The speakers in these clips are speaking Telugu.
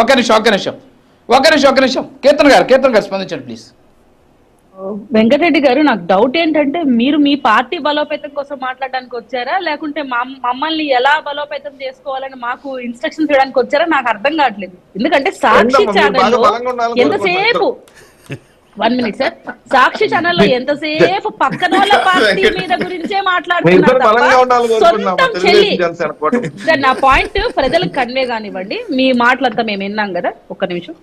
ఒక్క నిమిషం కీర్తన్ గారు స్పందించండి ప్లీజ్. వెంకటరెడ్డి గారు, నాకు డౌట్ ఏంటంటే మీరు మీ పార్టీ బలోపేతం కోసం మాట్లాడడానికి వచ్చారా, లేకుంటే మమ్మల్ని ఎలా బలోపేతం చేసుకోవాలని మాకు ఇన్స్ట్రక్షన్స్ ఇవ్వడానికి వచ్చారా నాకు అర్థం కావట్లేదు. ఎందుకంటే సాక్షి ఛానల్లో ఎంతసేపు 1 minute సార్, సాక్షి ఛానల్లో ఎంతసేపు పక్కన వాళ్ళ పార్టీ మీద గురించే మాట్లాడుతున్నారు. సొంతం చెల్లి సార్, నా పాయింట్ ప్రజలకు కన్వే కానివ్వండి, మీ మాటలంతా మేము విన్నాం కదా. ఒక్క నిమిషం.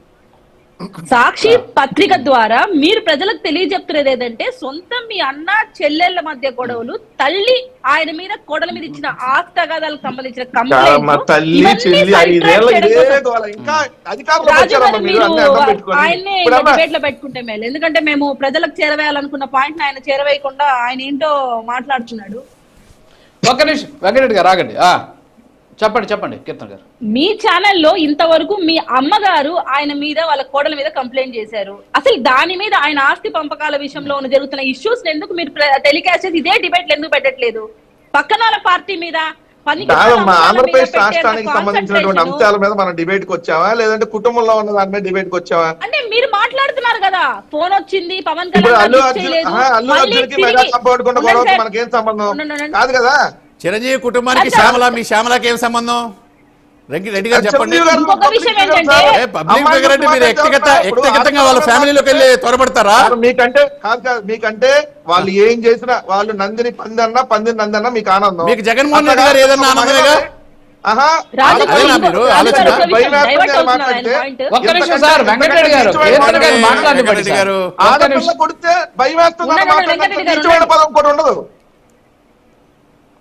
సాక్షి పత్రిక ద్వారా మీరు ప్రజలకు తెలియజెప్తున్నది ఏదంటే, సొంతం మీ అన్న చెల్లెళ్ల మధ్య గొడవలు, తల్లి ఆయన మీద కోడల మీద ఇచ్చిన ఆస్తగాదాలకు సంబంధించిన కంప్లైంట్, ఆయన్నే డిబేట్ లో పెట్టుకుంటే మేలు. ఎందుకంటే మేము ప్రజలకు చేరవేయాలనుకున్న పాయింట్ ఆయన చేరవేయకుండా ఆయన ఏంటో మాట్లాడుతున్నాడు. ఒక్క నిమిషం వెంకటరెడ్డి గారు ఆగండి. చెప్పండి కీర్తన్ గారు. మీ ఛానల్లో ఇంతవరకు మీ అమ్మగారు ఆయన మీద వాళ్ళ కోడల మీద కంప్లైంట్ చేశారు. అసలు దాని మీద ఆయన ఆస్తి పంపకాల విషయంలో జరుగుతున్న ఇష్యూస్ ఎందుకు మీరు టెలికాస్ట్ చేసి ఇదే డిబేట్లు ఎందుకు పెట్టట్లేదు? పక్కన వాళ్ళ పార్టీ మీద ఆంధ్రప్రదేశ్ రాష్ట్రానికి సంబంధించినటువంటి అంశాల మీద మనం డిబేట్ కి వచ్చావా, లేదంటే కుటుంబంలో ఉన్న దాని మీద డిబేట్ కి వచ్చావా? అంటే మీరు మాట్లాడుతున్నారు కదా, ఫోన్ వచ్చింది పవన్ కళ్యాణ్, అల్లు అర్జున్కి మెగా సపోర్ట్ కొన్న గొడవకి మనకేం సంబంధం కాదు కదా. చిరంజీవి కుటుంబానికి మీ శ్యామలకి ఏం సంబంధం? రెడ్డి గారు చెప్పండి. పబ్లిక్ దగ్గర అంటే మీరు వ్యక్తిగతంగా వాళ్ళ ఫ్యామిలీలోకి వెళ్ళి త్వరపడతారా? మీకంటే వాళ్ళు ఏం చేసినా, వాళ్ళు నందిని పందిని నందన్నా మీకు ఆనందం. మీకు జగన్మోహన్ రెడ్డి గారు ఏదన్నా ఆనందమేగా? కొడితే భయం వేస్తుంది పదం కూడా ఉండదు.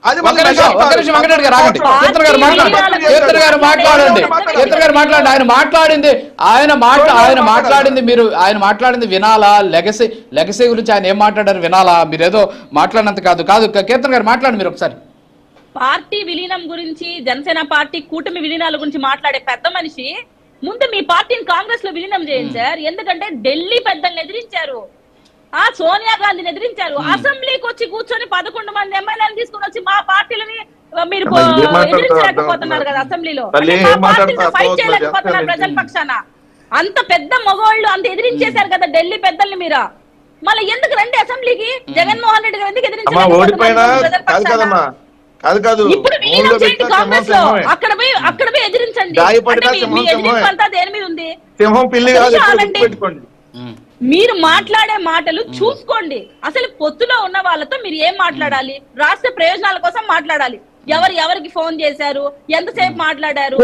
ఆయన మాట్లాడింది వినాలా? లెగసీ గురించి ఆయన ఏం మాట్లాడారు వినాలా? మీరు ఏదో మాట్లాడినంత కాదు. కీర్తన్ గారు మాట్లాడండి మీరు ఒకసారి. పార్టీ విలీనం గురించి, జనసేన పార్టీ కూటమి విలీనాల గురించి మాట్లాడే పెద్ద మనిషి ముందు మీ పార్టీని కాంగ్రెస్ లో విలీనం చేయండి సార్. ఎందుకంటే ఢిల్లీ పెద్దల్ని ఎదిరించారు, సోనియా గాంధీని ఎదిరించారు, అసెంబ్లీకి వచ్చి కూర్చొని 11 మంది ఎమ్మెల్యేలు తీసుకుని వచ్చి మా పార్టీలని మీరు ఎదిరించలేకపోతున్నారు కదా. అసెంబ్లీలో ఫైట్ చేయలేకపోతున్నారు ప్రజల పక్షాన. అంత పెద్ద మగవాళ్ళు అంత ఎదిరించేశారు కదా ఢిల్లీ పెద్దల్ని. మీరు మళ్ళీ ఎందుకు రండి అసెంబ్లీకి? జగన్మోహన్ రెడ్డి గారు ఎందుకు ఎదిరించారు? ఇప్పుడు కాంగ్రెస్ లో అక్కడ పోయి ఎదిరించండి. దేని మీద ఉంది? మీరు మాట్లాడే మాటలు చూసుకోండి. అసలు పొత్తులో ఉన్న వాళ్ళతో మీరు ఏం మాట్లాడాలి? రాష్ట్ర ప్రయోజనాల కోసం మాట్లాడాలి. ఎవరికి ఫోన్ చేశారు, ఎంతసేపు మాట్లాడారు,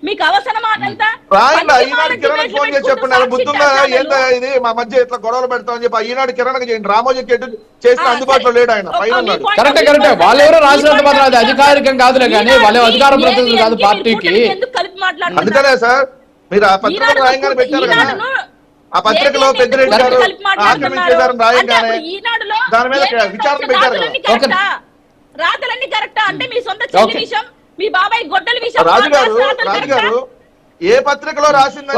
మీకు అవసరం అదంతా ఫోన్ చేసి చెప్పండి. బుద్ధుందా ఇది మా మధ్య ఇట్లా గొడవలు పెడతామని చెప్పి ఈనాడు కిరణ్ చేయండి. రామోజీకి ఎటు చేసిన అందుబాటులో లేడు ఆయన. కరెక్ట్ వాళ్ళు ఎవరో రాసినంత మాత్రం అది అధికారికం కాదులే కానీ వాళ్ళు అధికార ప్రతినిధులు కాదు పార్టీకి. అందుకనే సార్ మీరు ఆ పత్రికలు రాయంగానే పెట్టారు కదా. ఆ పత్రికలో పెద్దిరెడ్డి గారు ఆక్రమించేశారని రాయంగానే దాని మీద విచారణ పెట్టారు కదా. రాతలన్నీ కరెక్టా? అంటే మీ సొంత చెల్లి విషయం, మీ బాబాయ్ గొడ్డల విషయం రాజుగారు ఏ పత్రికలో రాసిందని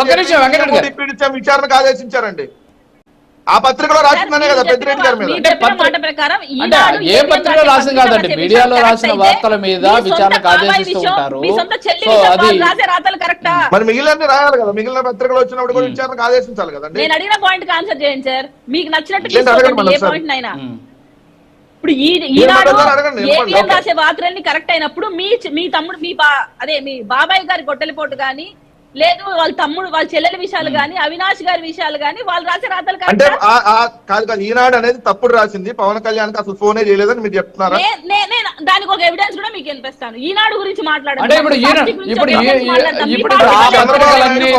విచారణకు ఆదేశించారండి. ఆ పత్రికలో రాసిందనే కదా పెద్దిరెడ్డి గారి మీద. ఏ పత్రికలో రాసింది కాదండి, మీడియాలో రాసిన వార్తల మీద విచారణకు ఆదేశిస్తూ ఉంటారు. మరి మిగిలిన రాయాలి కదా. మిగిలిన పత్రికలు వచ్చినప్పుడు కూడా విచారణకు ఆదేశించాలి కదండి. నేను అడిగిన పాయింట్ కి ఆన్సర్ చేయండి సార్. మీకు నచ్చినట్టు ఇప్పుడు ఈనాడు ఏపీఎం రాసే వార్తలన్నీ కరెక్ట్ అయినప్పుడు మీ తమ్ముడు మీ బాబాయ్ గారి గొడ్డలిపోటు గాని, లేదు వాళ్ళ తమ్ముడు వాళ్ళ చెల్లెల విషయాలు గాని, అవినాష్ గారి విషయాలు గాని వాళ్ళు రాసే రాతలు అంటే కాదు. ఈనాడు అనేది తప్పుడు రాసింది. పవన్ కళ్యాణ్ అసలు ఫోనే చేయలేదని మీరు చెప్తున్నారా? నేను దానికి ఒక ఎవిడెన్స్ కూడా మీకు వినిపిస్తాను. ఈనాడు గురించి మాట్లాడండి.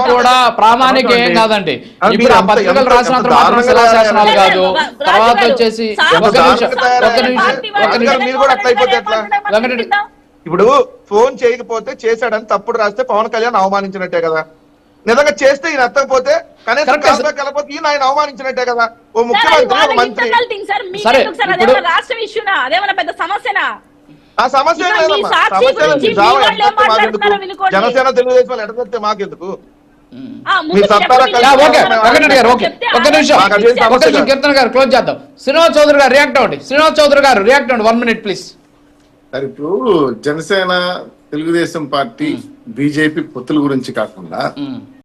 కూడా ప్రామాణిక ఏం కాదండి. ఇప్పుడు ఆ పత్రికలు రాసినంత మాత్రం శిలాశాసనాలు కాదు. తర్వాత వచ్చేసి మీరు కూడా అట్లా అయిపోతే ఎట్లా? ఇప్పుడు ఫోన్ చేయకపోతే చేశాడని తప్పుడు రాస్తే పవన్ కళ్యాణ్ అవమానించినట్టే కదా. నిజంగా చేస్తే ఈయన ఎత్తకపోతే కనీసం కలపకపోతే ఈయన ఆయన అవమానించినట్టే కదా. ఓ ముఖ్యమంత్రి, ఒక మంత్రి. ఆ సమస్య జనసేన తెలుగుదేశం వాళ్ళు ఎడతే మాకెందుకు? కీర్తన్ గారు క్లోజ్ చేద్దాం. శ్రీనివాస్ చౌదరి గారు రియాక్ట్ అవ్వండి. 1 minute ప్లీజ్. మరి ఇప్పుడు జనసేన, తెలుగుదేశం పార్టీ, బీజేపీ పొత్తుల గురించి కాకుండా